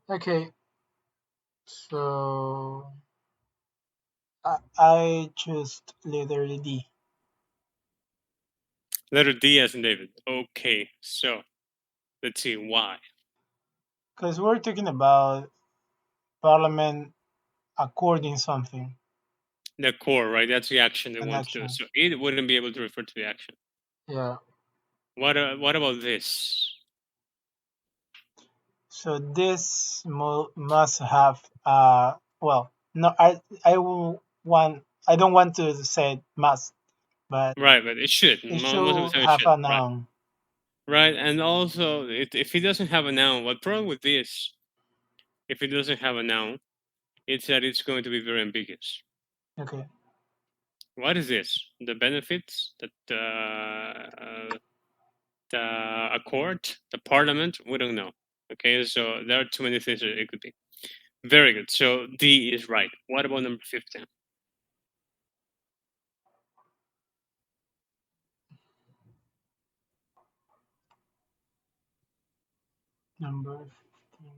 Okay, so I choose letter D Letter D as in David. Okay, so let's see why. because we're talking about Parliament according something, The core, right? That's the action they an want to do. action. So it wouldn't be able to refer to the action. Yeah. What about this? So this must have well no I will want I don't want to say must, but Right, but it should. it Most of the should time it have should. a Right. noun. Right, and also if it doesn't have a noun, what problem with this? If it doesn't have a noun, it's that it's going to be very ambiguous. Okay. What is this? The benefits that the court, the parliament, we don't know. Okay, so there are too many things that it could be. Very good. So D is right. What about number 15? Number 15.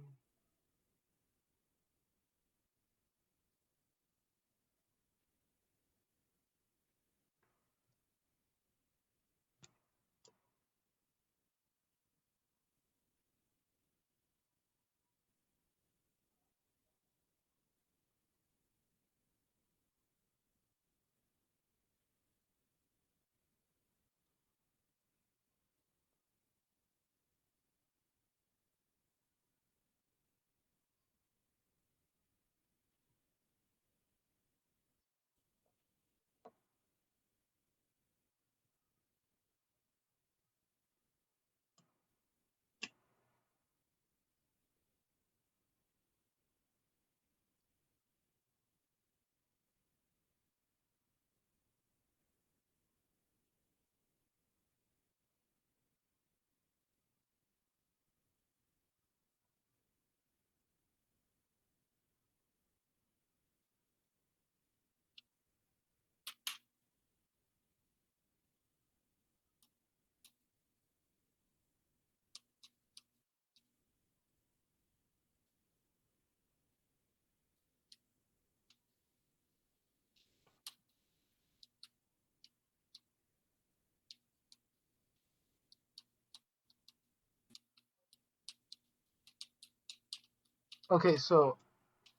Okay, so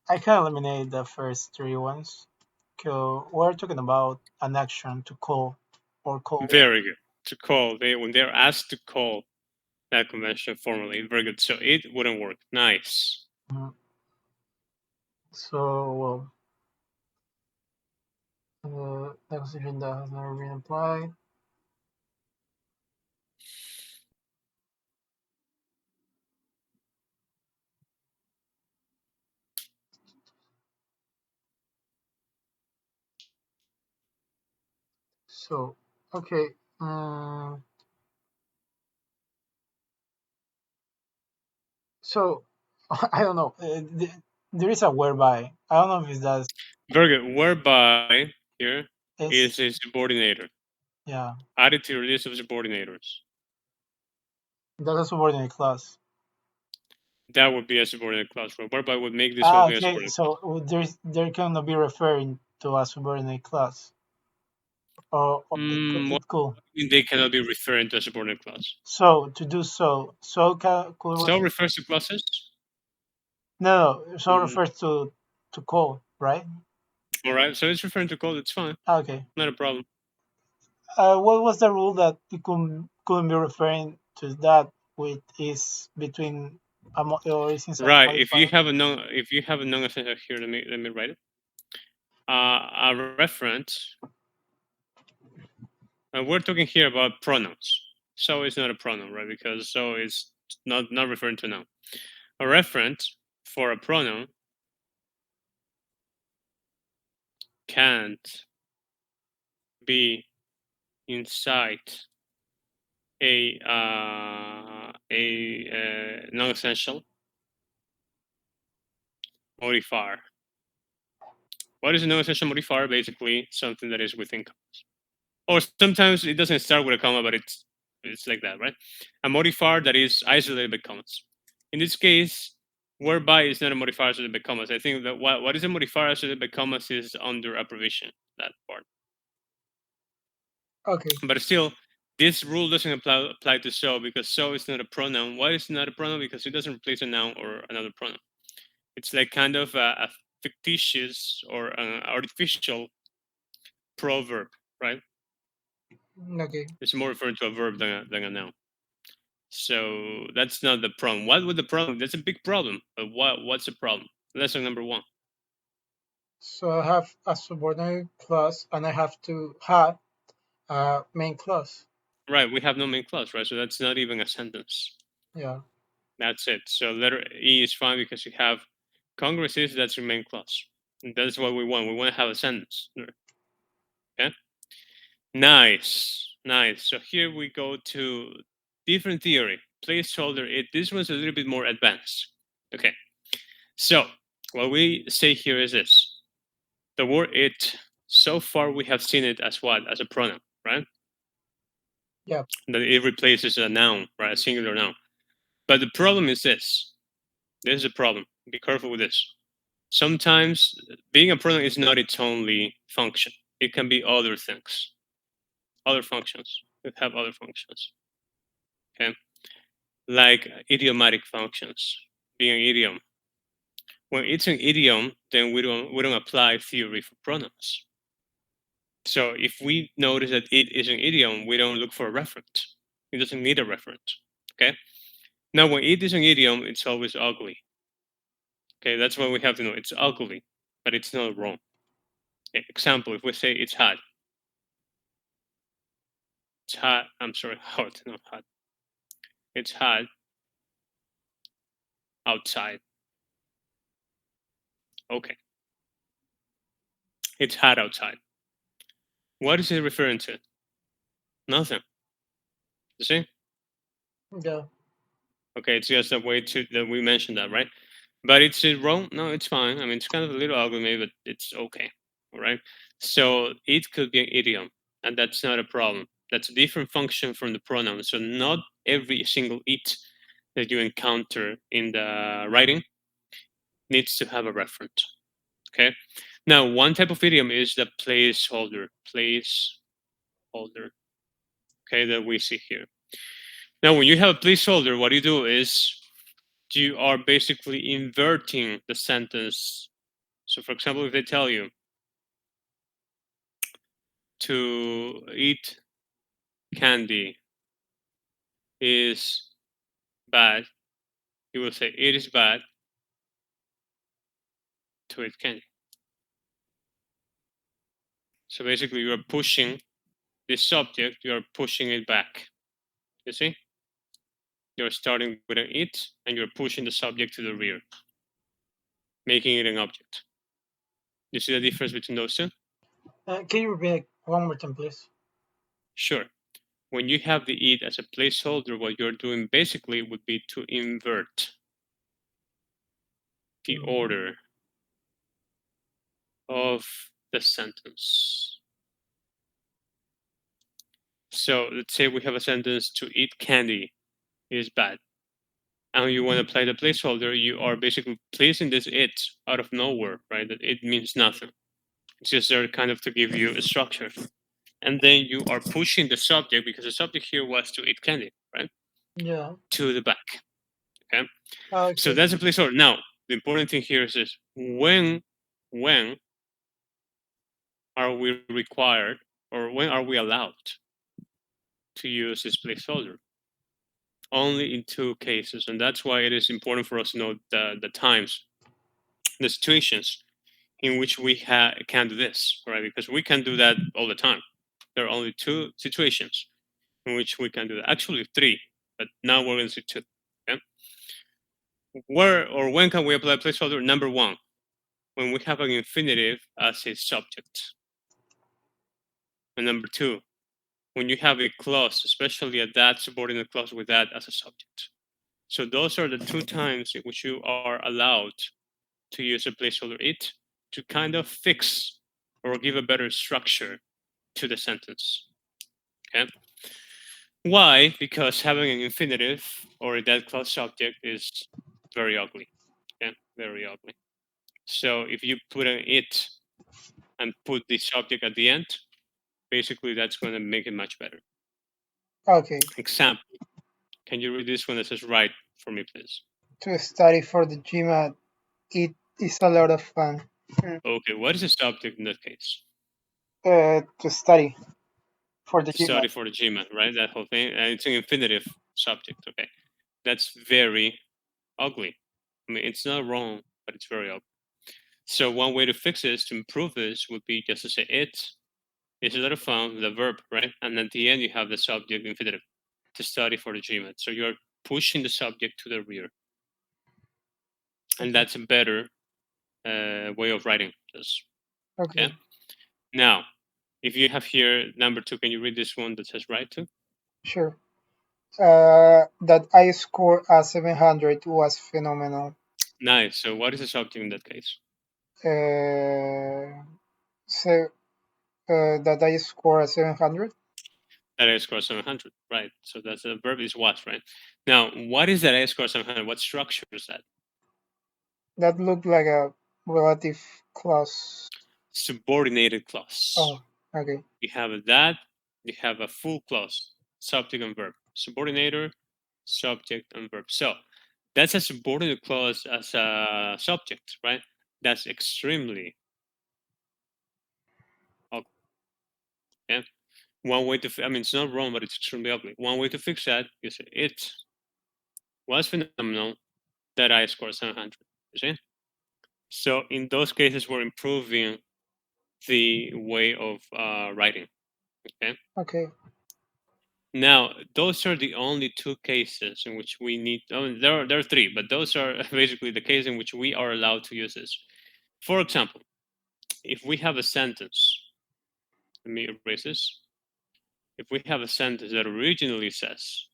I can eliminate the first three ones. So we're talking about an action to call or call. Very good. To call, when they're asked to call that convention formally, very good. So it wouldn't work. Nice. Mhm. So the constitution that has never been applied. So okay. So I don't know. There is a whereby. I don't know if it's that. Very good. Whereby here It's is a subordinator. yeah. Added to your list of subordinators. That's a subordinate class. That would be a subordinate clause. Whereby would make this whole Ah, thing a okay. subordinate clause. So there cannot be referring to a subordinate class, or What it could. do you mean they cannot be referring to a subordinate clause? So to do so, could So refers to clauses. no, so Mm, refers to call, right? all right. So it's referring to call. It's fine. Ah, okay. Not a problem. What was the rule that you couldn't be referring to that with is between or is inside a Right. modifier? If you have a non-essential here, let me write it. A reference. And we're talking here about pronouns. So it's not a pronoun, right? Because so is not referring to noun. A reference for a pronoun can't be inside a non-essential modifier. What is a non-essential modifier? Basically, something that is within commas. Or sometimes it doesn't start with a comma, but it's like that, right? A modifier that is isolated by commas. In this case, Whereby is not a modifier associated by commas. I think that what is a modifier associated by commas is under a provision, that part. Okay. But still, this rule doesn't apply to so, because so is not a pronoun. Why is it not a pronoun? Because it doesn't replace a noun or another pronoun. It's like kind of a fictitious or an artificial proverb, right? Okay. It's more referring to a verb than a noun. So that's not the problem. What would the problem? That's a big problem. But what's the problem? Lesson number 1. So I have a subordinate clause, and I have to have a main clause. Right, we have no main clause, right? So that's not even a sentence. Yeah. That's it. So letter E is fine because you have Congress is, that's your main clause. And that's what we want. We want to have a sentence. Okay. Nice. So here we go to different theory. Placeholder it. This one's a little bit more advanced. Okay. So what we say here is this. The word it, so far we have seen it as what? As a pronoun, right? Yeah. That it replaces a noun, right? A singular noun. But the problem is this. This is a problem. Be careful with this. Sometimes being a pronoun is not its only function. It can be other things, other functions. It have other functions. Okay, like idiomatic functions, being an idiom. When it's an idiom, then we don't apply theory for pronouns. So if we notice that it is an idiom, we don't look for a reference. It doesn't need a reference. Okay. Now, when it is an idiom, it's always ugly. Okay, that's why we have to know it's ugly, but it's not wrong. Example: if we say it's hot, it's hot. I'm sorry, hot, not hot. It's hot outside. Okay, it's hot outside. What is it referring to? Nothing. You see? Yeah. Okay, it's just a way to that we mentioned that, right? But it's wrong? No, it's fine. I mean, it's kind of a little ugly, maybe, but it's okay. All right. So it could be an idiom, and that's not a problem. That's a different function from the pronoun. So not every single it that you encounter in the writing needs to have a reference. Okay. Now, one type of idiom is the placeholder. Placeholder. Okay, that we see here. Now, when you have a placeholder, what you do is you are basically inverting the sentence. So, for example, if they tell you to eat candy is bad, you will say it is bad to eat candy. So basically, you are pushing the subject, you are pushing it back. You see? You're starting with an it and you're pushing the subject to the rear, making it an object. You see the difference between those two? Can you repeat one more time, please? Sure. When you have the it as a placeholder, what you're doing basically would be to invert the order of the sentence. So let's say we have a sentence: to eat candy is bad. And you want to apply the placeholder, you are basically placing this it out of nowhere, right? That it means nothing. It's just there kind of to give you a structure. And then you are pushing the subject, because the subject here was to eat candy, right? Yeah. To the back. Okay. So Okay. that's a placeholder. Now, the important thing here is this: when are we required, or when are we allowed to use this placeholder? Only in 2 cases, and that's why it is important for us to know the times, the situations in which we can do this, right? Because we can do that all the time. There are only 2 situations in which we can do that. Actually, 3, but now we're going to see 2. Okay? Where or when can we apply placeholder? Number 1, when we have an infinitive as a subject. And number 2, when you have a clause, especially a that subordinate clause with that as a subject. So those are the 2 times in which you are allowed to use a placeholder it to kind of fix or give a better structure to the sentence. Okay. Why? Because having an infinitive or a dead clause subject is very ugly. Okay, very ugly. So if you put an it and put the subject at the end, basically that's going to make it much better. Okay. Example. Can you read this one that says write for me, please? To study for the GMAT, it is a lot of fun. Okay, what is the subject in that case? To study for the To study GMAT. for the GMAT, right? That whole thing. And it's an infinitive subject, okay? That's very ugly. I mean, it's not wrong, but it's very ugly. So one way to fix this, to improve this, would be just to say it. It's a lot of fun, the verb, right? And at the end, you have the subject infinitive, to study for the GMAT. So you're pushing the subject to the rear. And Okay. that's a better way of writing this. Okay. Now, if you have here number 2, can you read this one that says write to? Sure. That I scored a 700 was phenomenal. Nice. So what is the subject in that case? So that I scored a 700. That I score 700, right? So that's the verb is what, right? Now, what is that I score 700? What structure is that? That looked like a relative clause. Subordinated clause. Oh, okay. You have that, you have a full clause, subject and verb. Subordinator, subject and verb. So that's a subordinate clause as a subject, right? That's extremely ugly. Yeah. One way to, I mean, it's not wrong, but it's extremely ugly. One way to fix that is it was phenomenal that I scored 700. You see? So in those cases, we're improving the way of writing. Okay. Okay. Now, those are the only 2 cases in which we need. I mean, there are 3, but those are basically the case in which we are allowed to use this. For example, if we have a sentence, let me erase this. If we have a sentence that originally says,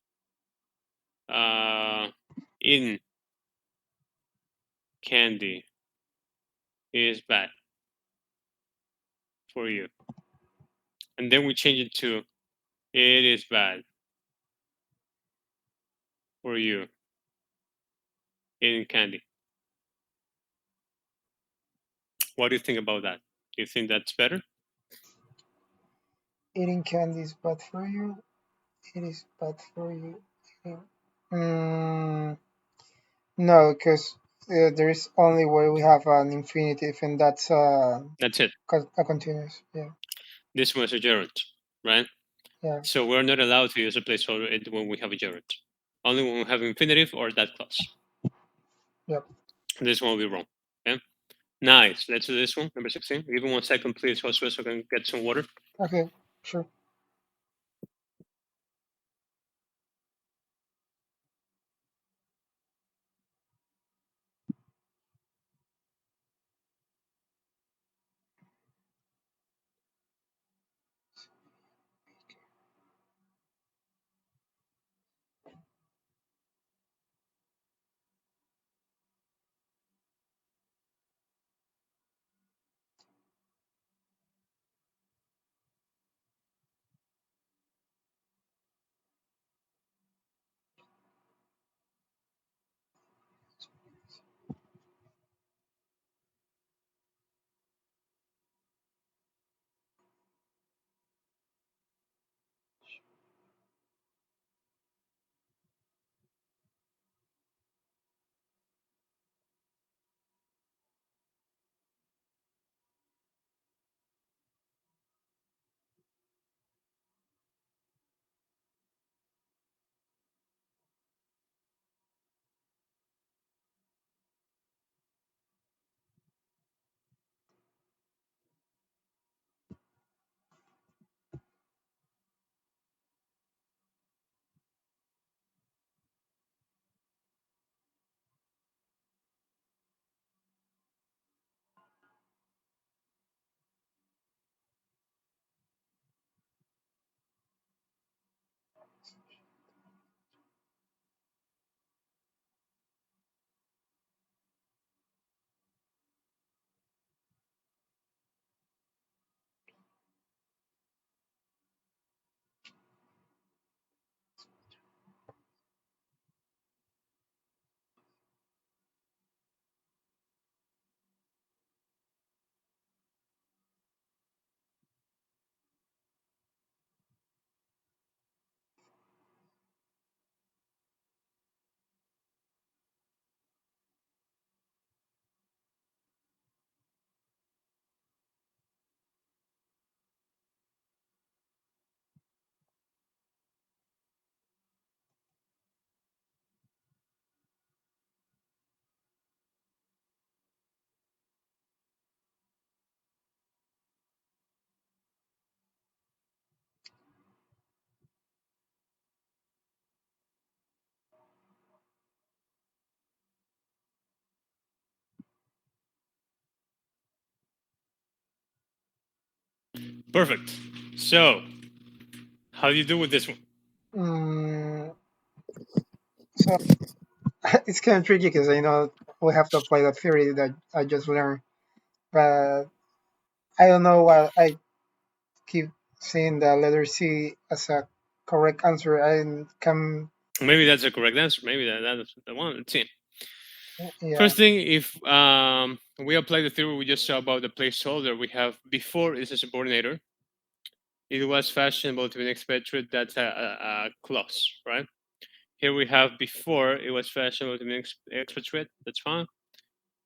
"In candy is bad for you," and then we change it to "It is bad for you eating candy." What do you think about that? Do you think that's better? Eating candy is bad for you. It is bad for you. Mm, no, because there is only where we have an infinitive, and that's That's it. a continuous. Yeah. This was a gerund, right? Yeah. So we're not allowed to use a placeholder when we have a gerund. Only when we have infinitive or that clause. Yep. This one will be wrong. Okay. Nice. Let's do this one, number 16. Give me 1 second, please, Josue, so I can get some water. Okay. Sure. Perfect. So, how do you do with this one? So it's kind of tricky because I know we have to apply the theory that I just learned, but I don't know why I keep seeing the letter C as a correct answer. I can, Maybe that's a correct answer. Maybe that's the one. Let's see. yeah. First thing, if we apply the theory we just saw about the placeholder, we have before is a subordinator. It was fashionable to be an expatriate. That's a clause, right? Here we have before it was fashionable to be an expatriate. That's fine.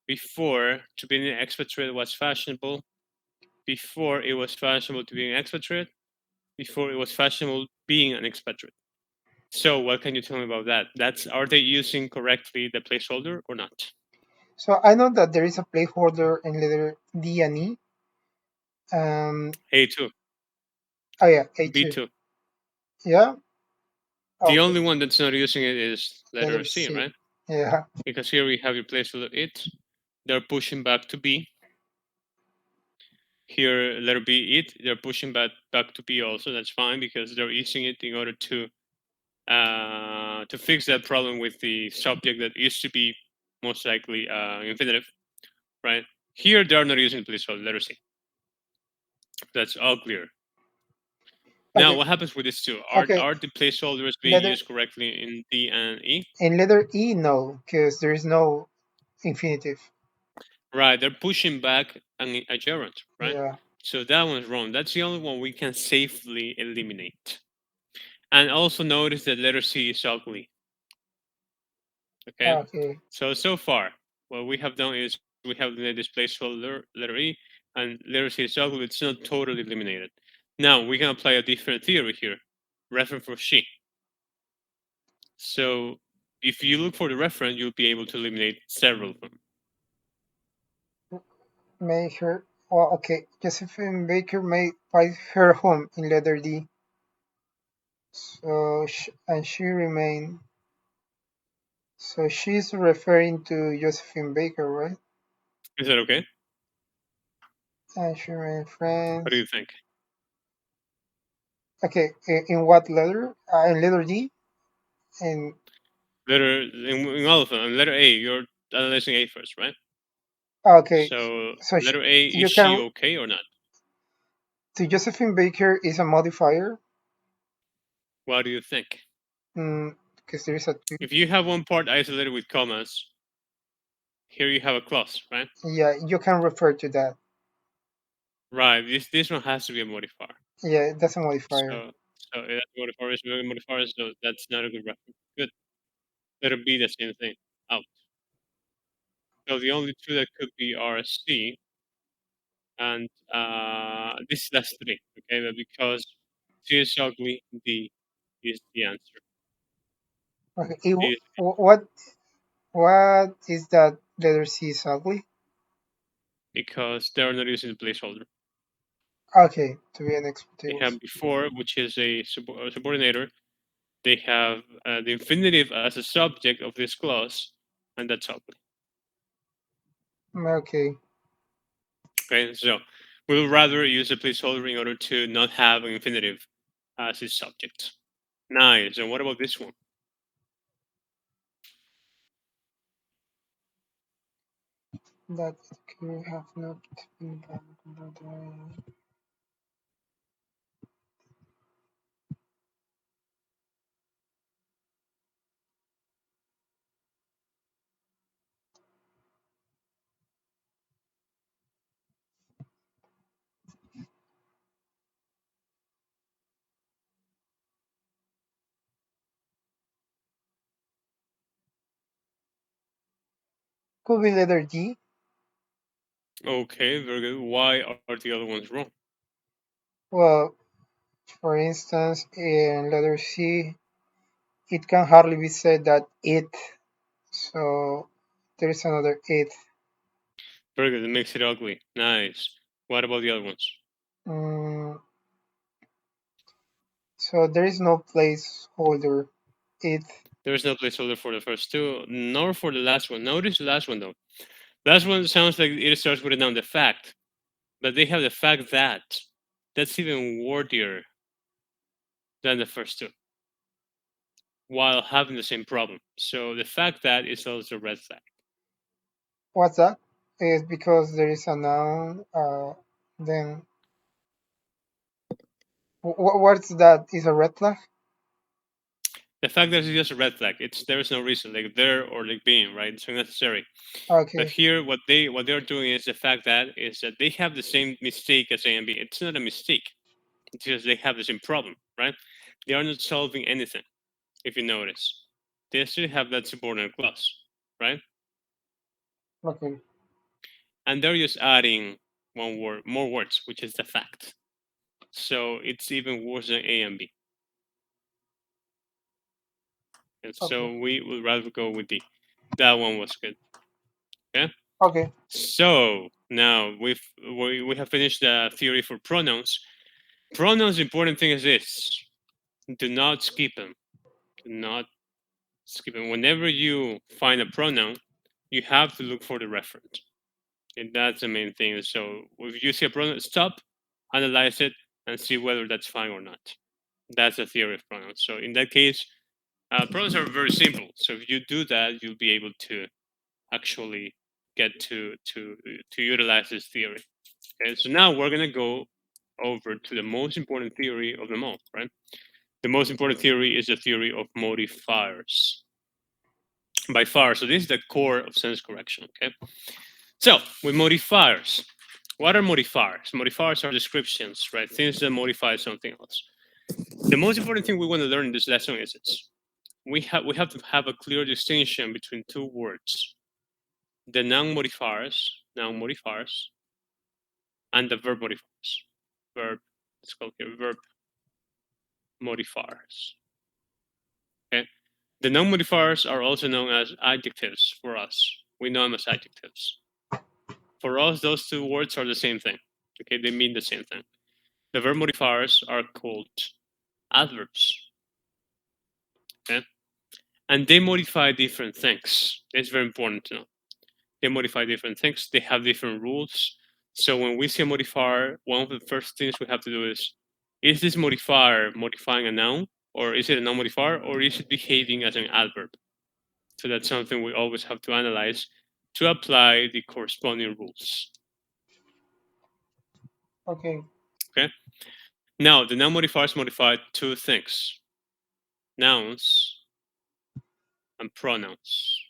Before to be an expatriate was fashionable. Before it was fashionable to be an expatriate. Before it was fashionable being an expatriate. So what can you tell me about that? That's are they using correctly the placeholder or not? So I know that there is a placeholder in letter D and E. Um, A2, oh yeah, A2. B2. Yeah. The Okay. only one that's not using it is letter Letter C, C. right? Yeah. Because here we have your placeholder it. They're pushing back to B. Here, letter B, it. They're pushing back to B also. That's fine because they're using it in order to fix that problem with the subject that used to be most likely infinitive, right? Here, they're not using the placeholder, letter C. That's all clear. Now, Okay. what happens with these two? Okay. Are the placeholders being Letter used correctly in D and E? in letter E, no, because there is no infinitive. Right, they're pushing back a gerund, right? Yeah. So that one's wrong. That's the only one we can safely eliminate. And also notice that letter C is ugly. Okay, Okay. so far, what we have done is we have eliminated this placeholder letter E, and letter C is ugly. It's not totally eliminated. Now we can apply a different theory here, reference for she. So if you look for the reference, you'll be able to eliminate several of them. Make her. Well, okay. Josephine Baker may find her home in letter D. So and she remained. So she's referring to Josephine Baker, right? Is that okay? And she remained What do friends. you think? Okay. In what letter? In letter D. And Letter in all of them. And letter A, you're analyzing A first, right? okay. So So letter A, is you she can. okay or not? To Josephine Baker is a modifier. What do you think? Because there is a two. If you have one part isolated with commas, here you have a clause, right? Yeah, you can refer to that. Right. This one has to be a modifier. Yeah, that's a modifier. So that's modifier is a modifier, so that's not a good reference. Good. Letter B, the same thing. Out. So the only two that could be are C and that's three. Okay, but because C is ugly, D is the answer. Okay. D is What is that letter C is ugly? because they're not using the placeholder. Okay, to be an They expectables. have before, which is a subordinator. They have the infinitive as a subject of this clause, and that's ugly. Okay. Okay, so we'll rather use a placeholder in order to not have an infinitive as its subject. Nice. And what about this one? That could have not been done. Could be letter D. Okay, very good. Why are the other ones wrong? Well, for instance, in letter C, it can hardly be said that it. So there is another it. Very good. It makes it ugly. Nice. What about the other ones? Mm, so there is no placeholder. It. There's no placeholder for the first two, nor for the last one. Notice the last one though. Last one sounds like it starts with a noun, the fact, but they have the fact that. that's even wordier than the first two, while having the same problem. So the fact that is also a red flag. What's that? Is because there is a noun. Then what's that? Is a red flag? The fact that it's just a red flag, there's no reason, like there or like being, right? It's unnecessary. But Okay. here, what they're doing is the fact that is that they have the same mistake as A and B. It's not a mistake. It's just they have the same problem, right? They are not solving anything. If you notice, they still have that subordinate clause, right? Okay. And they're just adding one word, more words, which is the fact. So it's even worse than A and B. And Okay. so we would rather go with D. That one was good. Okay. Okay. So now we have finished the theory for pronouns. Pronouns, important thing is this: do not skip them. Do not skip them. Whenever you find a pronoun, you have to look for the reference, and that's the main thing. So if you see a pronoun, stop, analyze it, and see whether that's fine or not. That's the theory of pronouns. So in that case, pronouns are very simple. So if you do that, you'll be able to actually get to utilize this theory. Okay, so now we're gonna go over to the most important theory of them all, right? The most important theory is the theory of modifiers. By far, so this is the core of sense correction. Okay, so with modifiers, what are modifiers? Modifiers are descriptions, right? Things that modify something else. The most important thing we want to learn in this lesson is this: we have to have a clear distinction between two words: the noun modifiers, and the verb modifiers. Verb, let's call here verb modifiers. Okay, the noun modifiers are also known as adjectives for us. We know them as adjectives. For us, those two words are the same thing. Okay, they mean the same thing. The verb modifiers are called adverbs. Okay, and they modify different things. It's very important to know. They modify different things. They have different rules. So when we see a modifier, one of the first things we have to do is this modifier modifying a noun, or is it a noun modifier, or is it behaving as an adverb? So that's something we always have to analyze to apply the corresponding rules. Okay. Okay. Now the noun modifiers modify two things: nouns and pronouns.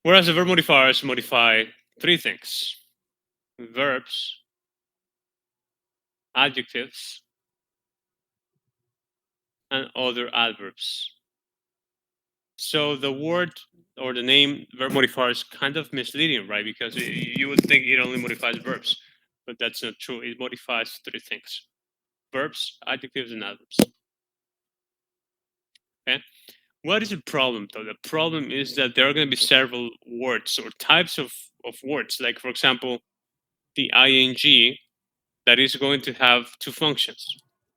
Whereas the verb modifiers modify three things: verbs, adjectives, and other adverbs. So the word or the name verb modifier is kind of misleading, right? Because you would think it only modifies verbs, but that's not true. It modifies three things: verbs, adjectives, and adverbs. Okay. What is the problem, though? The problem is that there are going to be several words or types of words. Like, for example, the ing that is going to have two functions.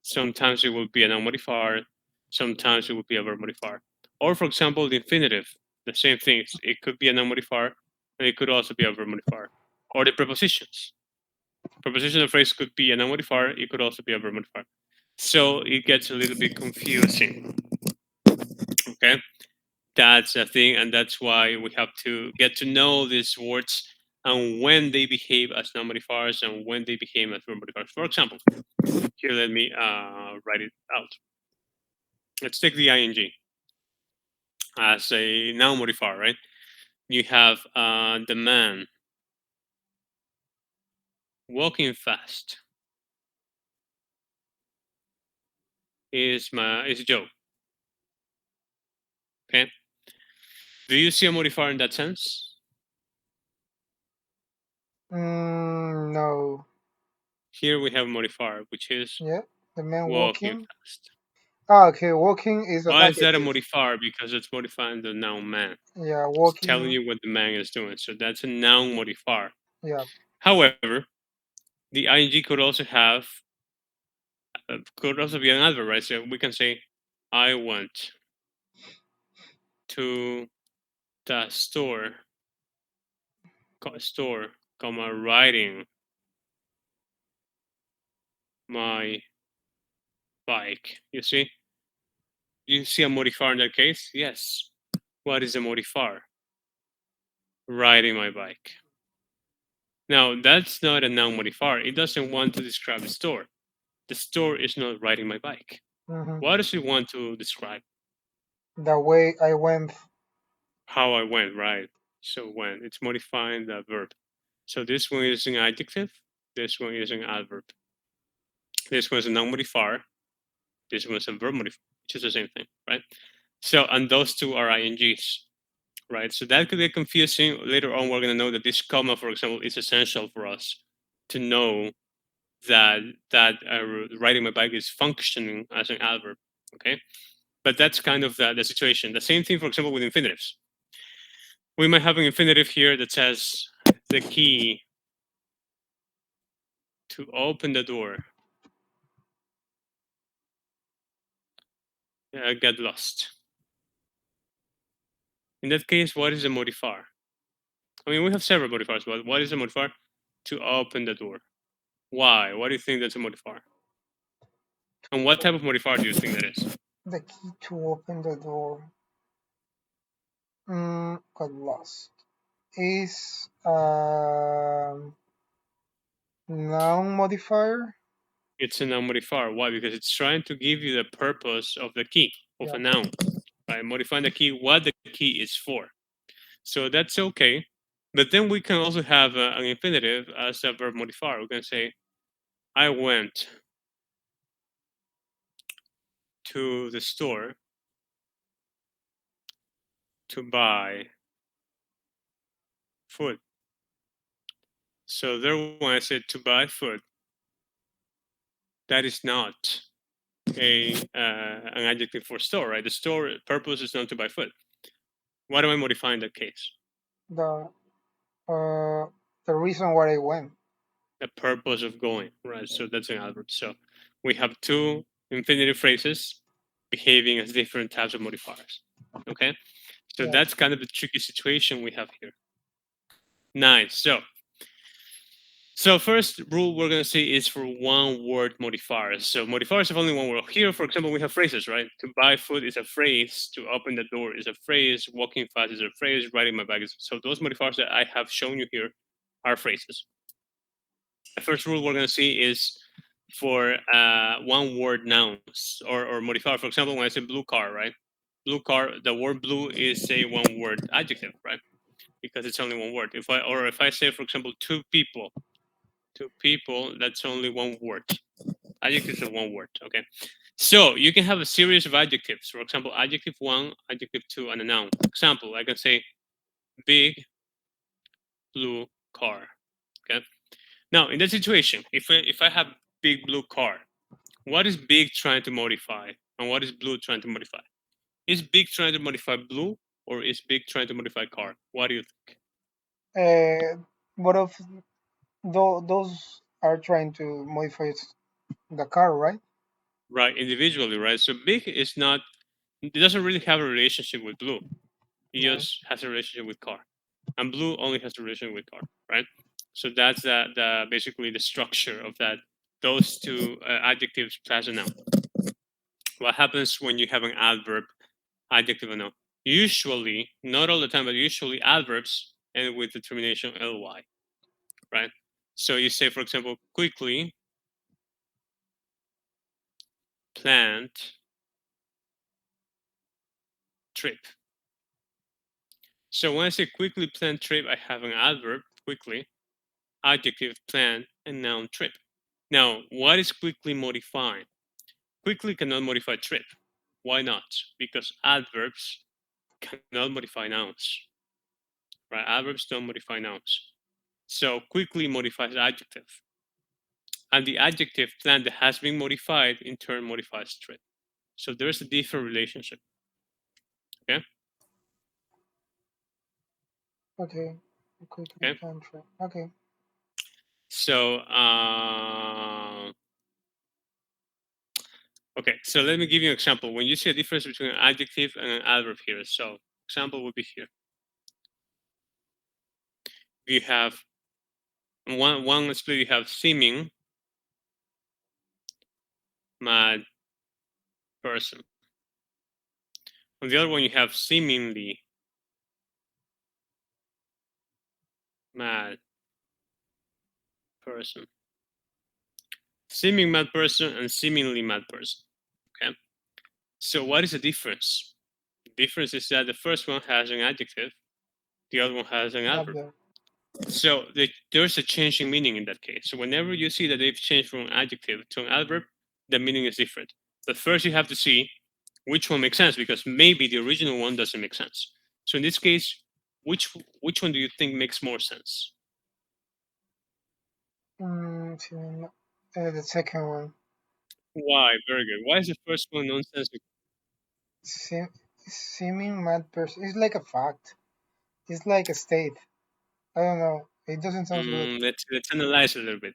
Sometimes it will be a noun modifier, sometimes it will be a verb modifier. Or, for example, the infinitive, the same thing. It could be a noun modifier, and it could also be a verb modifier. Or the prepositions. Prepositional phrase could be a noun modifier, it could also be a verb modifier. So it gets a little bit confusing. Okay, that's a thing, and that's why we have to get to know these words and when they behave as noun modifiers and when they behave as verb modifiers. For example, here let me write it out. Let's take the ing as a noun modifier, right? You have the man walking fast is Joe. Okay. Do you see a modifier in that sense? No. Here we have a modifier, which is Yeah. The man walking walking. fast. Ah, okay. Walking is an Why is that a adjective. modifier? Because it's modifying the noun man. Yeah. It's telling Walking. you what the man is doing. So that's a noun modifier. Yeah. However, the ing could also be an adverb, right? So we can say, I went to the store, comma, riding my bike. You see? You see a modifier in that case? Yes. What is a modifier? Riding my bike. Now, that's not a noun modifier. It doesn't want to describe the store. The store is not riding my bike. Hmm. What does it want to describe? The way I went. How I went, right? So when it's modifying the verb. So this one is an adjective. This one is an adverb. This one is a noun modifier. This one is a verb modifier, which is the same thing, right? So, and those two are INGs, right? So that could get confusing. Later on, we're going to know that this comma, for example, is essential for us to know that riding my bike is functioning as an adverb, okay? But that's kind of the situation. The same thing, for example, with infinitives. We might have an infinitive here that says the key to open the door got lost. In that case, what is a modifier? I mean, we have several modifiers, but what is a modifier? To open the door. Why? Why do you think that's a modifier? And what type of modifier do you think that is? The key to open the door. Got lost. Is noun modifier. It's a noun modifier. Why? Because it's trying to give you the purpose of the key, of Yeah. a noun. Right? Modifying the key, what the key is for. So that's okay. But then we can also have an infinitive as a verb modifier. We can say, I went to the store to buy food. So there, when I said to buy food, that is not an adjective for store, right? The store purpose is not to buy food. What am I modifying that case? The the reason why I went. The purpose of going, right? So that's an adverb. So we have two infinitive phrases behaving as different types of modifiers. Okay, so Yeah. that's kind of the tricky situation we have here. Nice. So first rule we're going to see is for one word modifiers. So modifiers have only one word. Here, for example, we have phrases, right? To buy food is a phrase. To open the door is a phrase. Walking fast is a phrase. Riding my bike is. So those modifiers that I have shown you here are phrases. The first rule we're going to see is for one word nouns or modifier. For example, when I say blue car, right? Blue car, the word blue is a one word adjective, right? Because it's only one word. If I say, for example, two people, that's only one word. Adjectives are one word. Okay. So you can have a series of adjectives. For example, adjective one, adjective two, and a noun. Example, I can say big blue car. Okay. Now, in that situation, if I have big blue car, what is big trying to modify, and what is blue trying to modify? Is big trying to modify blue, or is big trying to modify car? What do you think? What of those are trying to modify the car, right? Right, individually, right? So big is not. It doesn't really have a relationship with blue. It No. just has a relationship with car, and blue only has a relationship with car, right? So that's the basically the structure of that. Those two adjectives plus a noun. What happens when you have an adverb, adjective, and noun? Usually, not all the time, but usually adverbs end with the termination ly, right? So you say, for example, quickly planned trip. So when I say quickly planned trip, I have an adverb, quickly, adjective, planned, and noun, trip. Now, what is quickly modifying? Quickly cannot modify trip. Why not? Because adverbs cannot modify nouns, right? Adverbs don't modify nouns. So quickly modifies adjective. And the adjective planned that has been modified in turn modifies trip. So there's a different relationship. Okay? Okay. Quickly Okay. country. Okay. So okay, so let me give you an example. When you see a difference between an adjective and an adverb here, so example would be here. You have one split. You have seeming mad person. On the other one, you have seemingly mad person. Seeming mad person and seemingly mad person. Okay. So what is the difference? The difference is that the first one has an adjective, the other one has an adverb. Adverb. So there's a change in meaning in that case. So whenever you see that they've changed from an adjective to an adverb, the meaning is different. But first you have to see which one makes sense, because maybe the original one doesn't make sense. So in this case, which one do you think makes more sense? The second one. Why? Very good. Why is the first one nonsensical? Seeming mad person. It's like a fact. It's like a state. I don't know. It doesn't sound good. Let's analyze a little bit.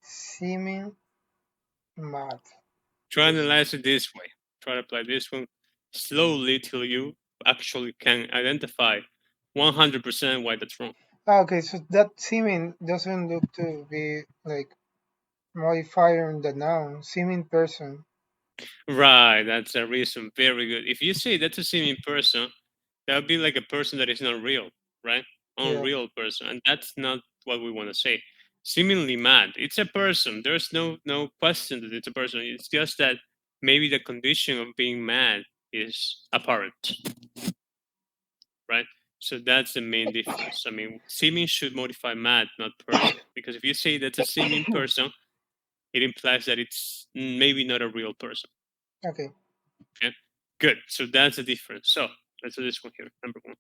Seeming mad. Try and analyze it this way. Try to apply this one slowly till you actually can identify 100% why that's wrong. Okay, so that seeming doesn't look to be like modifying the noun. Seeming person. Right, that's a reason. Very good. If you say that's a seeming person, that would be like a person that is not real, right? Yeah. Unreal person, and that's not what we want to say. Seemingly mad. It's a person. There's no question that it's a person. It's just that maybe the condition of being mad is apparent, right? So that's the main difference. I mean, seeming should modify mad, not person, because if you say that's a seeming person, it implies that it's maybe not a real person. Okay. Okay, good. So that's the difference. So let's do this one here. Number one.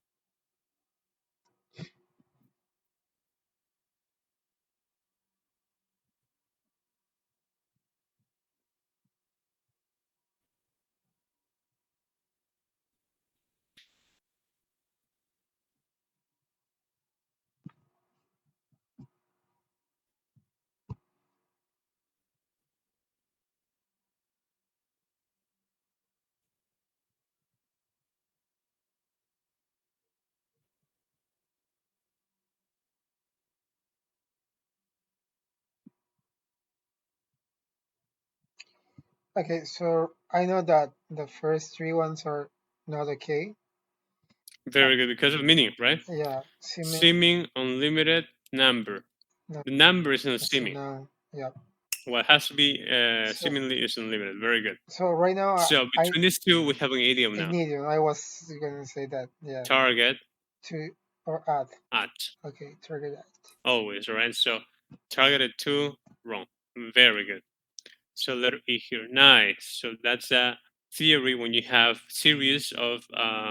Okay, so I know that the first three ones are not okay. Very good, because of meaning, right? Yeah, seeming. Seeming unlimited number. No, The number is not it's a seeming. noun. Yeah. What has to be So, seemingly is unlimited. Very good. so right now So I between these two, we have an idiom now. idiom. I was gonna say that. Yeah. Target To or at. at. Okay, target at. Always, right? So targeted to, wrong. Very good. So letter E here. Nice. So that's a theory when you have series of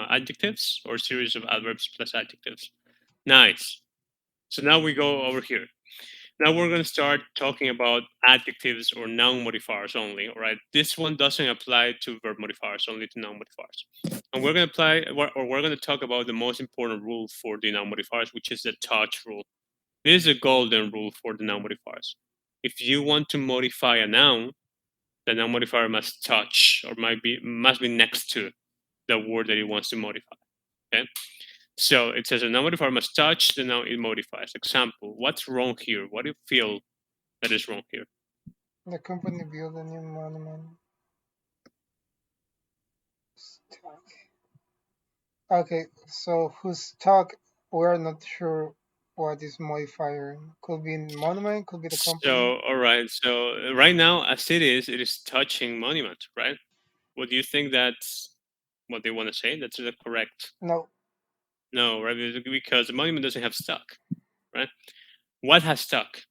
adjectives or series of adverbs plus adjectives. Nice. So now we go over here. Now we're going to start talking about adjectives or noun modifiers only. All right. This one doesn't apply to verb modifiers, only to noun modifiers. And we're going to apply, or we're going to talk about the most important rule for the noun modifiers, which is the touch rule. This is a golden rule for the noun modifiers. If you want to modify a noun, the noun modifier must touch or must be next to the word that it wants to modify. Okay. So it says a noun modifier must touch the noun it modifies. Example, what's wrong here? What do you feel that is wrong here? The company built a new monument. Stock. Okay, so whose stock? We're not sure what is modifier. Could be monument. Could be the company. So all right. So right now, as it is touching monument, right? What do you think that's what they want to say? That's the correct. No. No, right? Because the monument doesn't have stock, right? What has stock?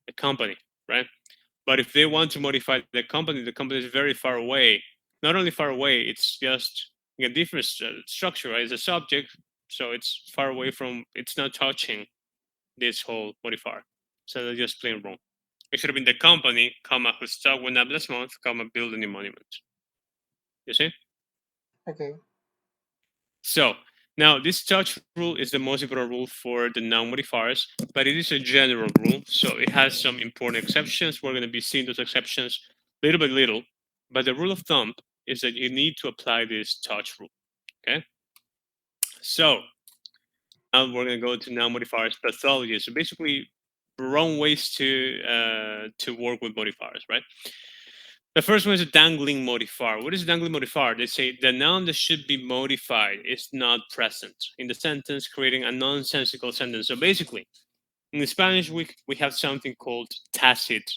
The company, right? But if they want to modify the company is very far away. Not only far away, it's just a different structure, right? It's a subject, so it's far away from. It's not touching this whole modifier. So they're just plain wrong. It should have been the company, comma, whose stock went up last month, comma, build a new monument. You see? Okay. So now this touch rule is the most important rule for the noun modifiers, but it is a general rule, so it has some important exceptions. We're going to be seeing those exceptions little by little, but the rule of thumb is that you need to apply this touch rule. Okay. So now we're going to go to noun modifiers pathology. So basically, wrong ways to work with modifiers, right? The first one is a dangling modifier. What is a dangling modifier? They say the noun that should be modified is not present in the sentence, creating a nonsensical sentence. So basically, in Spanish, we have something called tacit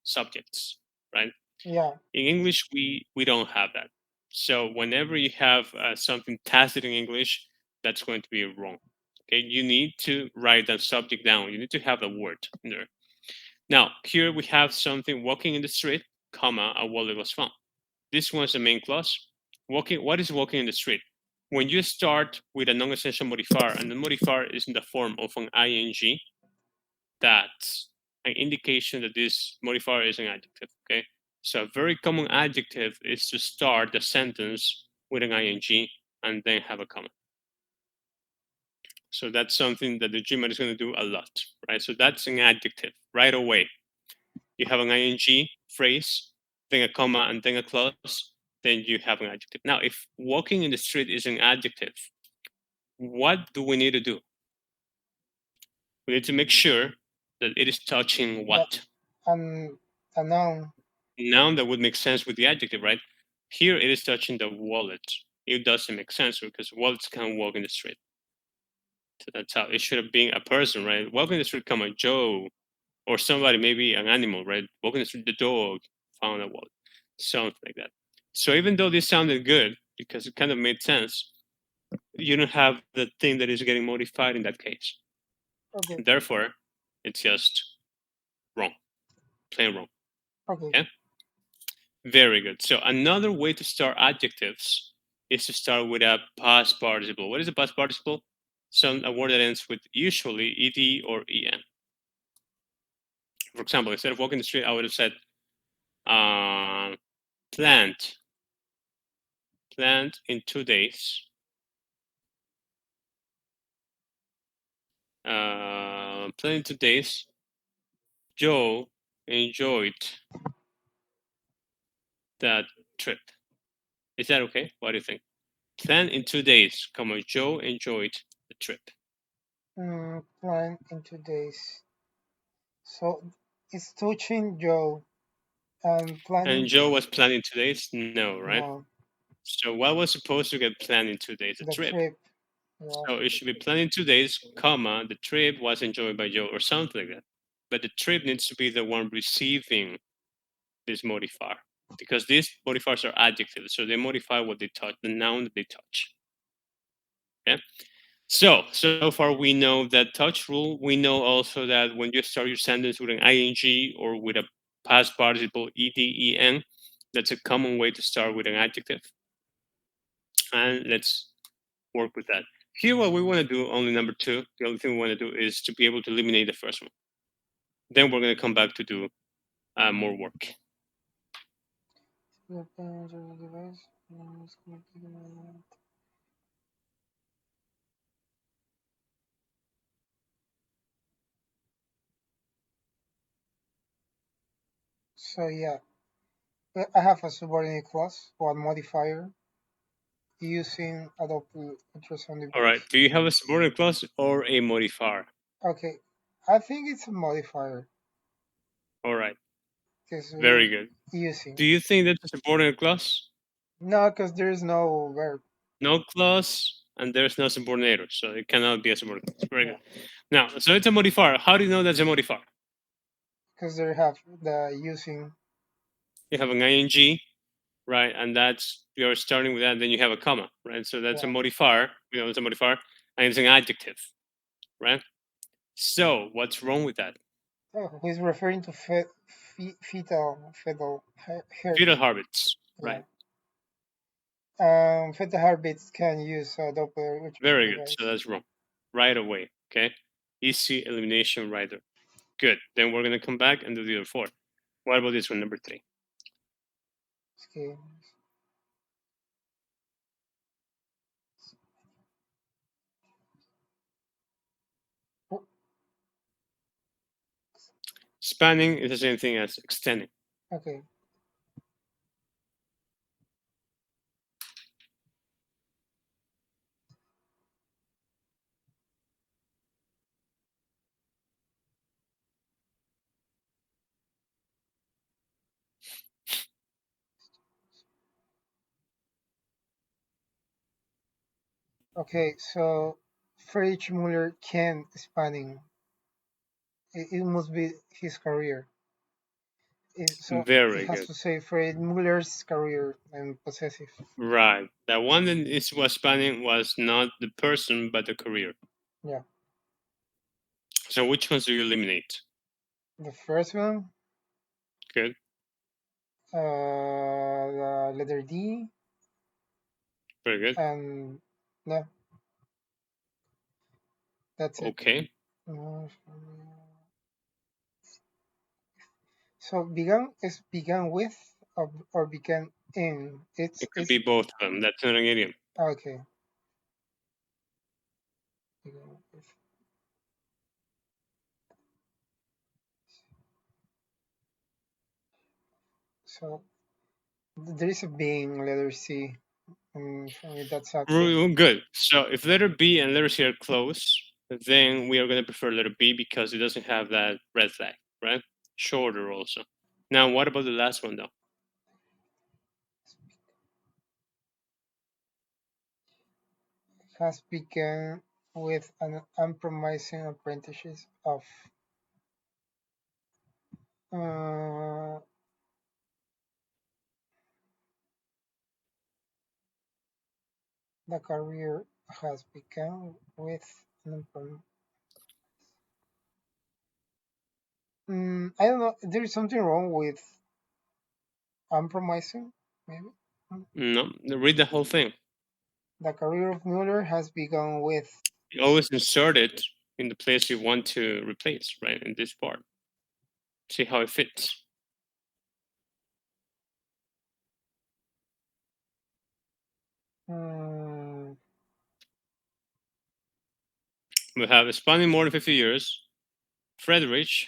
subjects, right? Yeah. In English, we don't have that. So whenever you have something tacit in English, that's going to be wrong. Okay, you need to write that subject down. You need to have a word in there. Now, here we have something walking in the street, comma, a wallet was found. This one's the main clause. Walking. What is walking in the street? When you start with a non-essential modifier, and the modifier is in the form of an ing, that's an indication that this modifier is an adjective. Okay, so a very common adjective is to start the sentence with an ing and then have a comma. So that's something that the GMAT is going to do a lot, right? So that's an adjective right away. You have an ing phrase, then a comma, and then a clause, then you have an adjective. Now, if walking in the street is an adjective, what do we need to do? We need to make sure that it is touching what? A noun. Noun that would make sense with the adjective, right? Here it is touching the wallet. It doesn't make sense because wallets can't walk in the street. So that's how it should have been a person, right? Walking the street, come on, Joe, or somebody, maybe an animal, right? Walking the street, the dog found a wallet, something like that. So even though this sounded good because it kind of made sense, you don't have the thing that is getting modified in that case. Okay. Therefore, it's just wrong, plain wrong. Okay. Yeah, very good. So another way to start adjectives is to start with a past participle. What is a past participle? A word that ends with usually ed or en. For example, instead of walking the street, I would have said plant in 2 days. Plant in 2 days. Joe enjoyed that trip. Is that okay? What do you think? Plan in 2 days, comma, Joe enjoyed the trip. Plan in 2 days. So it's touching Joe and And planning. Joe was planning 2 days? No, right? No, So what was supposed to get planned in 2 days? A the trip. trip. Yeah. So it should be planned in 2 days, comma, the trip was enjoyed by Joe or something like that. But the trip needs to be the one receiving this modifier because these modifiers are adjectives, so they modify what they touch, the noun that they touch. Okay. So far we know that touch rule. We know also that when you start your sentence with an ing or with a past participle ed, en, that's a common way to start with an adjective. And let's work with that. Here, what we want to do, only number 2, the only thing we want to do is to be able to eliminate the first one. Then we're going to come back to do more work. So yeah, I have a subordinate clause, one modifier, using adopted ultrasound All right. device. Do you have a subordinate clause or a modifier? Okay, I think it's a modifier All right. because Very we're good. using. Do you think that's a subordinate clause? No, because there is no verb. No clause, and there's no subordinator, so it cannot be a subordinate clause. Very Yeah, good. Now, so it's a modifier. How do you know that's a modifier? because they have the using. You have an ing, right? And that's you're starting with that, then you have a comma, right? So that's a Yeah. modifier. It's a modifier, and it's an adjective, right? So what's wrong with that? Oh, he's referring to fetal heart. Fetal habits, Yeah. right? Fetal heartbeats can use a Doppler ultrasound Very good. device. So that's wrong. Right away. Okay. Easy elimination right there. Good. Then we're gonna come back and do the other 4. What about this one, number 3? Okay. Spanning is the same thing as extending. Okay. Okay, so Friedrich Muller can spanning. It must be his career. So it Very has good. to say Fred Muller's career and possessive. Right. That one that is was spanning was not the person but the career. Yeah. So which ones do you eliminate? The first one, Good. the letter D, Very good. and yeah, that's it. Okay. Uh, So began is began with or began in. It could It's be both of them. That's not an idiom. okay. Began with. So there is a being letter C, and for me that's a clue. Good. So if letter B and letter C are close, then we are going to prefer letter B because it doesn't have that red flag, right? Shorter also. Now, what about the last one though? Has begun with an unpromising apprenticeship of uh, the career has begun with an I don't know. There is something wrong with unpromising, maybe. Mm. No, read the whole thing. The career of Mueller has begun with. You always insert it in the place you want to replace, right? In this part. See how it fits. Mm, We have spanning more than 50 years. Friedrich,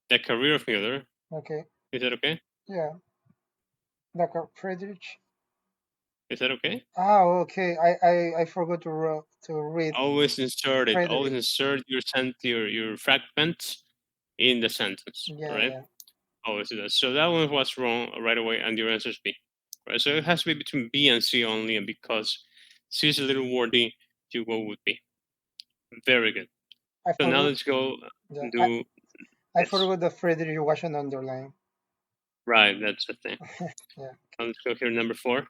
the career of Mueller. okay. Is that okay? Yeah. The Friedrich. Is that okay? Ah, okay. I forgot to read Always insert it. Always Friedrich. insert your fragment in the sentence. Yeah, Right? yeah. Always do that. So that one was wrong right away, and your answer is B. Right? So it has to be between B and C only, and because C is a little wordy, you go with B. Very good. I So now forgot. let's go Yeah, and do I this. forgot the Friedrich was an underline. Right, that's the thing. Yeah. Let's go here, number 4.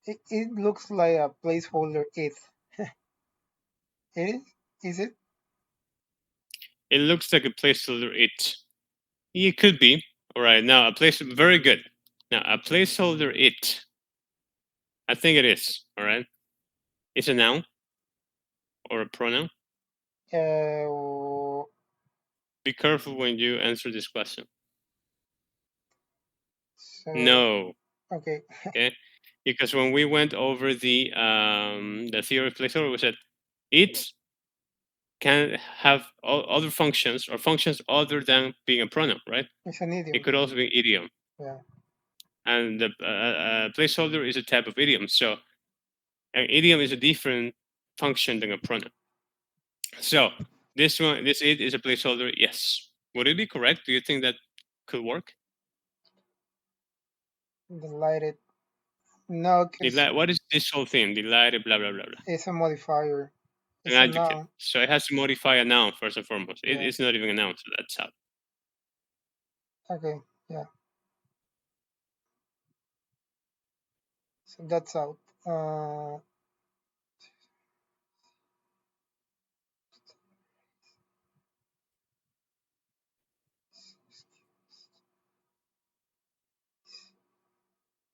It looks like a placeholder. It is. Is it? It looks like a placeholder it. It could be. All right, now a place very good. Now a placeholder it. I think it is. All right. It's a noun or a pronoun. Uh, Be careful when you answer this question. so No. okay. Okay. Because when we went over the theory of placeholder, we said it can have other functions or functions other than being a pronoun, right? It's an It idiom. could also be idiom, Yeah. and the placeholder is a type of idiom. So an idiom is a different function than a pronoun. So this one, this it is a placeholder. Yes. Would it be correct? Do you think that could work? Delighted. No, because What is this whole thing? Delighted, blah blah blah blah. it's a modifier. An It's a adjective. noun. So it has to modify a noun first and foremost. Yeah. It's not even a noun, so that's out. Okay. Yeah. So that's out.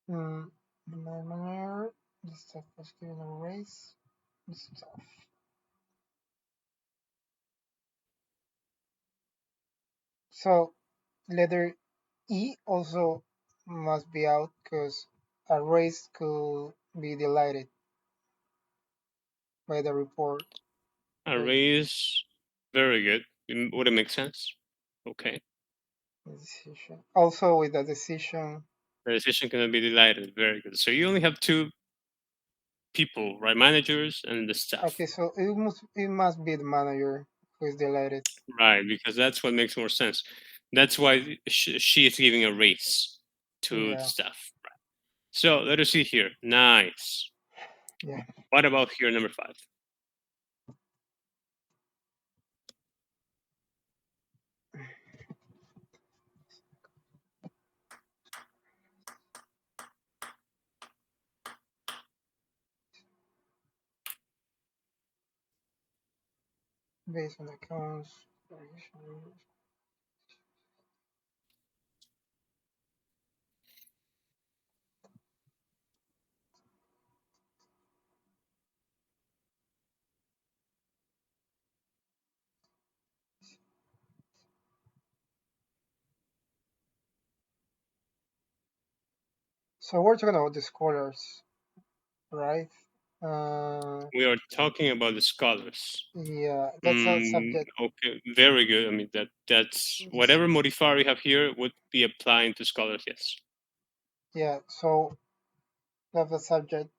Mm, this stuff was given a race. This stuff. So letter E also must be out because a race could be delighted by the report. Arrays, very good. Would it make sense? Okay. Decision. Also with the decision. The decision cannot be deleted. Very good. So you only have two people, right? Managers and the staff. Okay, so it must be the manager who is deleted. Right, because that's what makes more sense. That's why she is giving a raise to the Yeah, staff. Right. So let us see here. Nice. yeah. What about here, number 5? Based on accounts. So we're talking about the scholars, right? We are talking about the scholars. Yeah, that's a subject. Okay, very good. I mean that's whatever modifier we have here would be applying to scholars. Yes. Yeah, so that's a subject.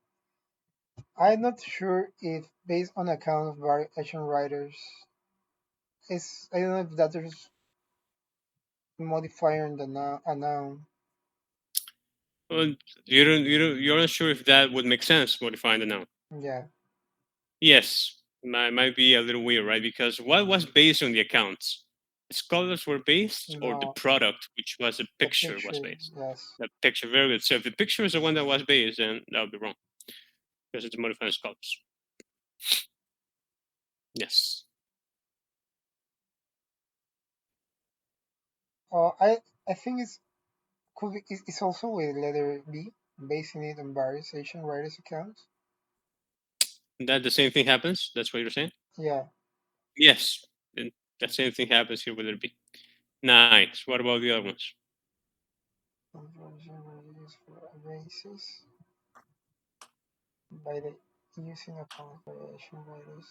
I'm not sure if based on account of variation writers, is I don't know if that there's modifier in the a noun. Well, you're not sure if that would make sense modifying the noun. Yeah, Yes, might be a little weird, right? Because what was based on the accounts? The scholars were based, or the no, product, which was a the picture, was picture. based. Yes. The picture, very good. So if the picture is the one that was based, then that would be wrong because it's modifying scholars. Yes. I think it's also with letter B, basing it on various Asian writers' accounts. That the same thing happens. That's what you're saying. Yeah. Yes, and the same thing happens here with letter B. Nice. What about the other ones? Conversion used for basis by the using account variation writers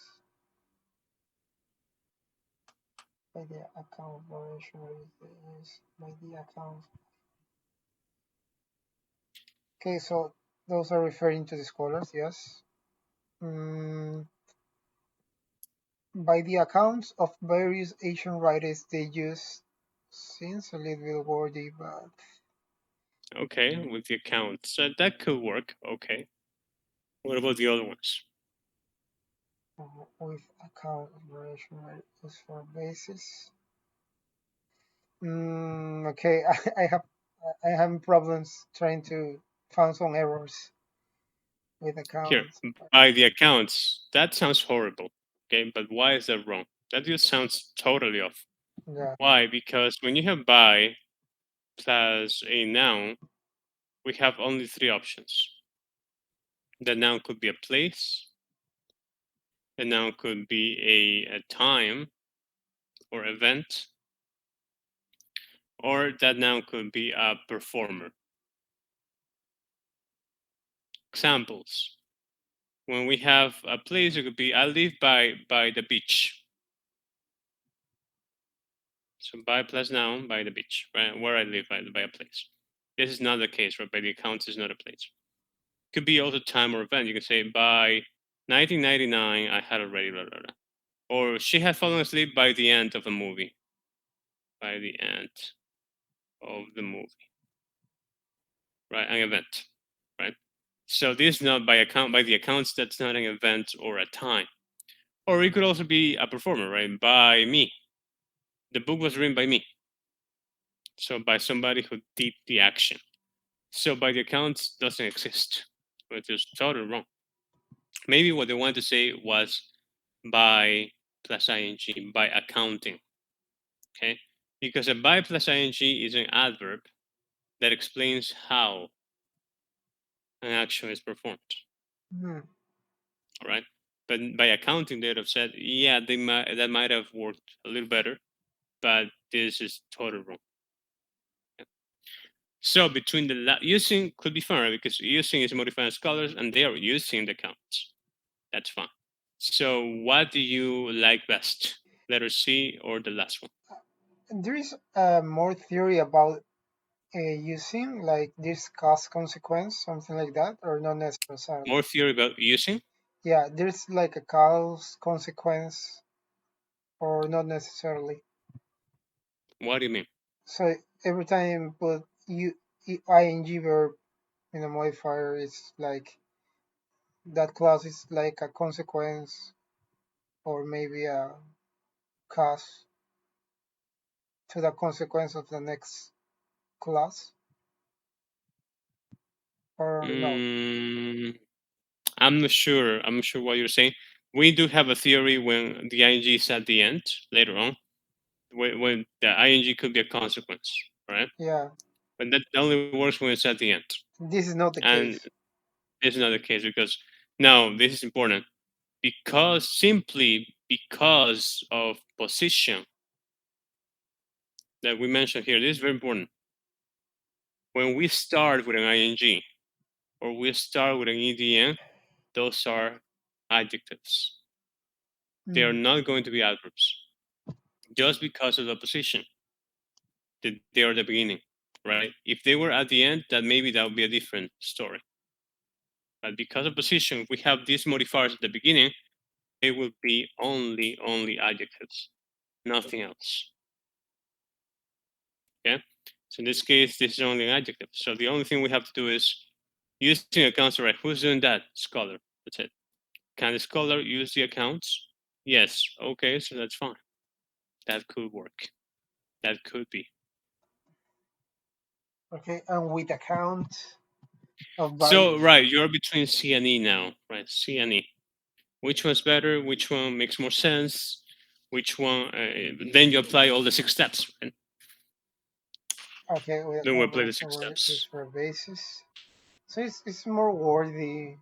by the account variation writers they use by the account. Okay, so those are referring to the scholars, yes. Mm, by the accounts of various Asian writers, they use seems a little bit wordy, but Okay, with the accounts, that could work. Okay. What about the other ones? with account variation writers for basis. Okay, I have problems trying to find some errors with Here, accounts. by the accounts, that sounds horrible. Okay, but why is that wrong? That just sounds totally off. Yeah. Why? Because when you have by plus a noun, we have only 3 options. The noun could be a place, the noun could be a time or event, or that noun could be a performer. Examples. When we have a place, it could be I live by the beach. So by plus noun, by the beach, right? Where I live by a place. This is not the case, right? By the accounts is not a place. Could be also time or event. You can say by 1999, I had already blah, blah, blah. Or she had fallen asleep by the end of a movie. By the end of the movie, right? An event, right? So this is not by account. By the accounts, that's not an event or a time. Or it could also be a performer, right? By me. The book was written by me. So by somebody who did the action. So by the accounts doesn't exist, which is totally wrong. Maybe what they wanted to say was by plus ing, by accounting. Okay? Because a by plus ing is an adverb that explains how an action is performed. Hmm. All right. But by accounting, they'd have said, yeah, that might have worked a little better, but this is totally wrong. So between the using could be fine, right? Because using is modifying scholars and they are using the accounts. That's fine. So what do you like best? Letter C or the last one? There is more theory about using like this cause consequence, something like that, or not necessarily. More theory about using? Yeah, there's like a cause consequence, or not necessarily. What do you mean? So every time you put ing verb in a modifier, it's like that clause is like a consequence or maybe a cause to the consequence of the next class, or no? Mm, I'm not sure. I'm not sure what you're saying. We do have a theory when the ing is at the end later on, when the ing could be a consequence, right? Yeah, But that only works when it's at the end. this is not the And case. this is not the case because now this is important. Because simply because of position that we mentioned here, this is very important. When we start with an ing or we start with an edn, those are adjectives. They are Mm. not going to be adverbs just because of the position that they are the beginning, right? If they were at the end, that maybe that would be a different story. But because of position, we have these modifiers at the beginning. They will be only adjectives, nothing else. Okay. So in this case, this is only an adjective. So the only thing we have to do is using accounts, right? Who's doing that? Scholar. That's it. Can the scholar use the accounts? Yes. Okay, so that's fine. That could work. That could be. Okay, and with account of So, various. right, you're between C and E now, right? C and E. Which one's better? Which one makes more sense? Which one? Then you apply all the 6 steps, right? Okay, with Then we account apply the six is steps. for basis. So it's more worthy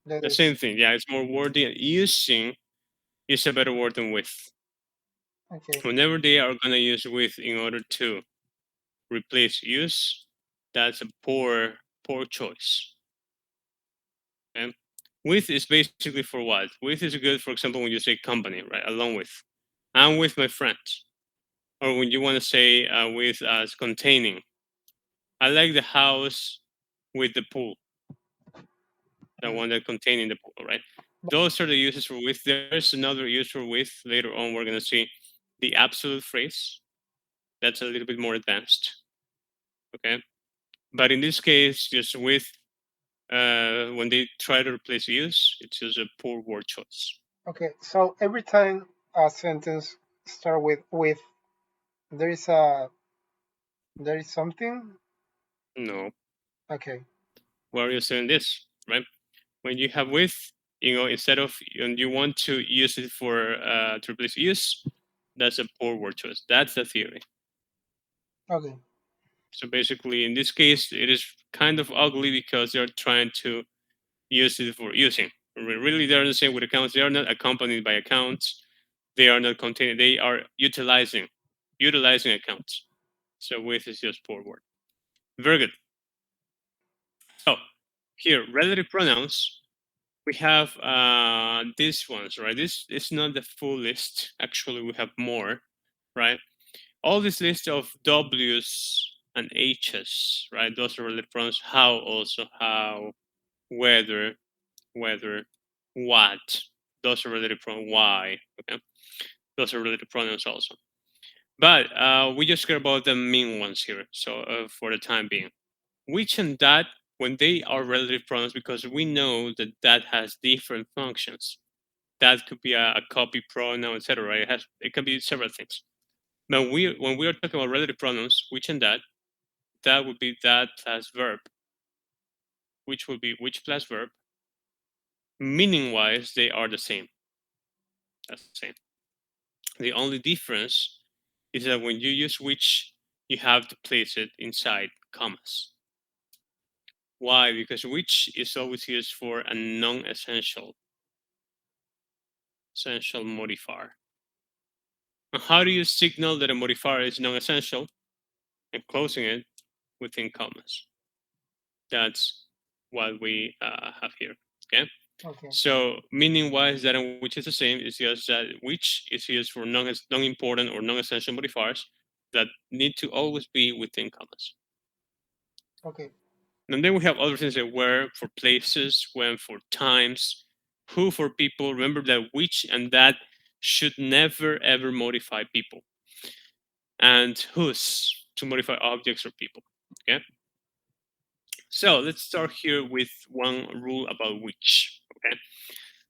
The letter same C. thing. Yeah, it's more wordy. Using is a better word than with. Okay, Whenever they are going to use with in order to replace use, that's a poor choice. Okay? With is basically for what? With is good, for example, when you say company, right? Along with. I'm with my friends. Or when you want to say with as containing. I like the house with the pool, the mm. one that containing the pool, right? Those are the uses for with. There's another use for with later on. We're going to see the absolute phrase. That's a little bit more advanced. Okay. But in this case, just with when they try to replace use, it's just a poor word choice. Okay. So every time a sentence start with, there is something. No, Okay. why are you saying this, right? When you have with, instead of and you want to use it for to replace use, that's a poor word choice. That's the theory. Okay. So basically, in this case, it is kind of ugly because they're trying to use it for using. Really, they're the same with accounts. They are not accompanied by accounts. They are not containing. They are utilizing accounts. So with is just poor word. Very good. So here, relative pronouns. We have these ones, right? This is not the full list. Actually, we have more, right? All this list of W's and H's, right? Those are relative pronouns. How also, how, whether, what. Those are relative pronouns. Why, okay? Those are relative pronouns also. But we just care about the main ones here. So for the time being, which and that when they are relative pronouns, because we know that that has different functions. That could be a copy pronoun, etc. Right? It can be several things. Now when we are talking about relative pronouns, which and that would be that plus verb, which would be which plus verb. Meaning wise, they are the same. That's the same. The only difference is that when you use which, you have to place it inside commas. Why? Because which is always used for a non-essential essential modifier. And how do you signal that a modifier is non-essential? And closing it within commas. That's what we have here. Okay. Okay. So meaning wise that and which is the same is just that which is used for non-important or non-essential modifiers that need to always be within commas. Okay. And then we have other things like where for places, when for times, who for people. Remember that which and that should never ever modify people, and whose to modify objects or people. Okay. So let's start here with one rule about which. Okay.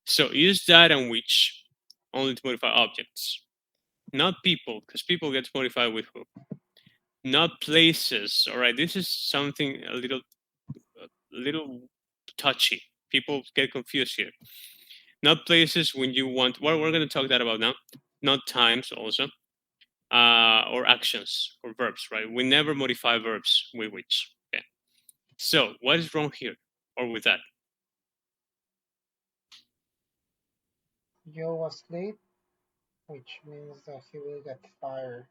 So use that and which only to modify objects, not people, because people get modified with who. Not places. All right. This is something a little touchy. People get confused here. Not places when you want. Well, we're going to talk that about now. Not times also, or actions or verbs. Right. We never modify verbs with which. Okay. So what is wrong here or with that? Joe was late, which means that he will get fired.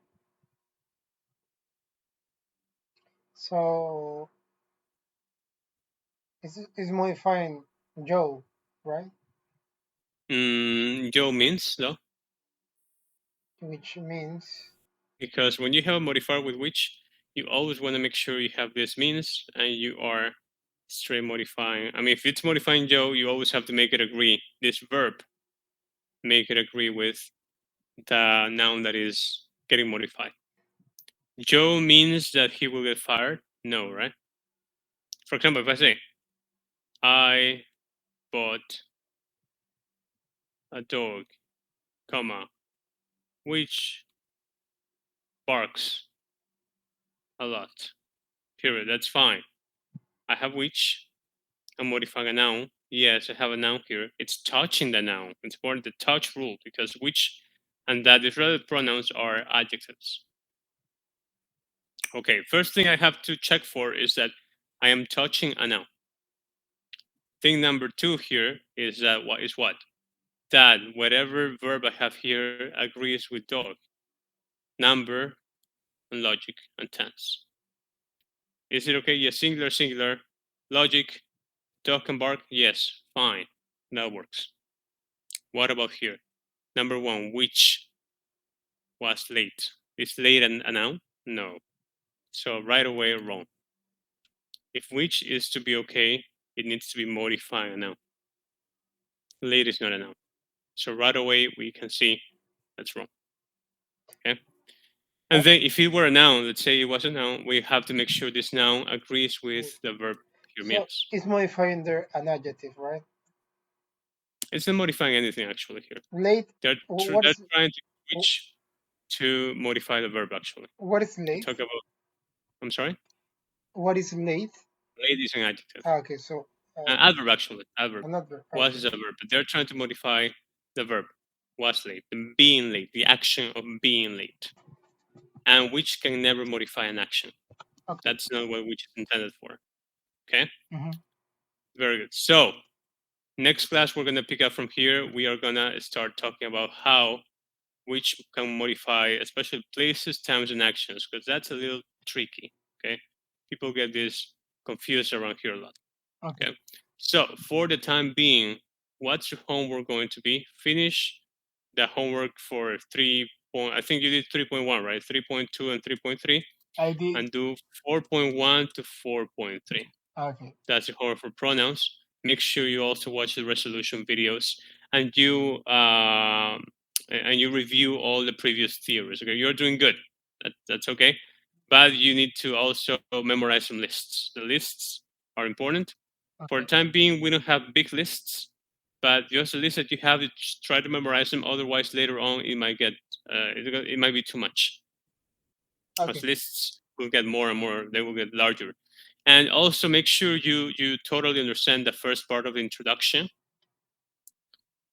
So is modifying Joe, right? Joe means no, Which means because when you have a modifier with which, you always want to make sure you have this means and you are straight modifying. I mean, if it's modifying Joe, you always have to make it agree. This verb make it agree with the noun that is getting modified. Joe means that he will get fired? No, right? For example, if I say, I bought a dog, comma, which barks a lot, period. That's fine. I have which, I'm modifying a noun. Yes, I have a noun here. It's touching the noun. It's more the touch rule because which and that the relative pronouns are adjectives. Okay, first thing I have to check for is that I am touching a noun. Thing number two here is that what is what? That whatever verb I have here agrees with dog, number, and logic and tense. Is it okay? Yes, singular, singular, logic, dog can bark. Yes, fine, that works. What about here? Number one, which was late? Is late a noun? No. So right away, wrong. If which is to be okay, it needs to be modifying a noun. Late is not a noun. So right away, we can see that's wrong. Okay. And then if it were a noun, let's say it was a noun, we have to make sure this noun agrees with the verb here so means. is modifying there an adjective, right? It's not modifying anything actually here. Late. They're, What they're is trying to switch to modify the verb actually. what is To late? talk about, I'm sorry? What is late? Late is an adjective. Okay, so Adverb actually, adverb. another. Was Okay. is a verb, but they're trying to modify the verb. Was late, the being late, the action of being late. And which can never modify an action. Okay. That's not what which is intended for. Okay? Mm-hmm. Very good. So next class we're gonna pick up from here. We are gonna start talking about how which can modify especially places, times, and actions, because that's a little tricky. Okay. People get this confused around here a lot. Okay. Okay. So for the time being, what's your homework going to be? Finish the homework for 3. I think you did 3.1, right? 3.2 and 3.3, I did. and do 4.1 to 4.3. Okay. That's your homework for pronouns. Make sure you also watch the resolution videos and you review all the previous theories. Okay, you're doing good. That's okay, but you need to also memorize some lists. The lists are important. For the Okay. time being, we don't have big lists, but just the list that you have, try to memorize them. Otherwise, later on, it might get it might be too much. Because Okay. lists will get more and more. They will get larger, and also make sure you totally understand the first part of the introduction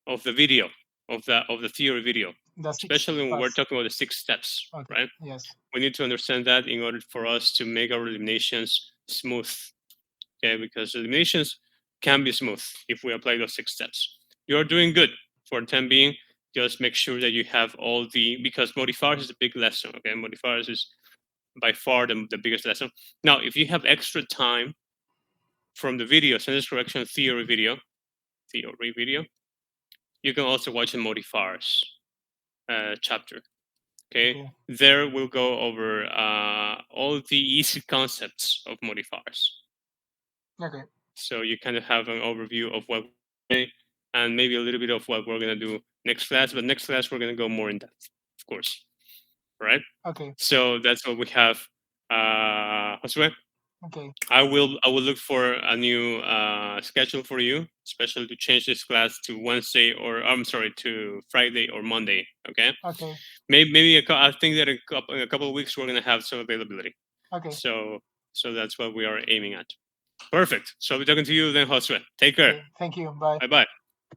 of the video of the theory video, The six especially when we're plus. talking about the 6 steps, Okay. right? Yes. We need to understand that in order for us to make our eliminations smooth. Okay, because eliminations can be smooth if we apply those 6 steps. You're doing good for the time being. Just make sure that you have all the, because modifiers is a big lesson. Okay, modifiers is by far the biggest lesson. Now, if you have extra time from the video, sentence correction theory video, theory video, you can also watch the modifiers chapter. Okay? There we'll go over all the easy concepts of modifiers. Okay. So you kind of have an overview of what, and maybe a little bit of what we're gonna do next class. But next class we're gonna go more in depth, of course. Right? Okay. So that's what we have. Josue, Okay. I will look for a new schedule for you, especially to change this class to Wednesday, or I'm sorry, to Friday or Monday. Okay. Okay. Maybe I think that in a couple of weeks we're gonna have some availability. Okay. So that's what we are aiming at. Perfect. So I'll be talking to you then, Josue. Take care. Okay. Thank you. Bye. Bye bye.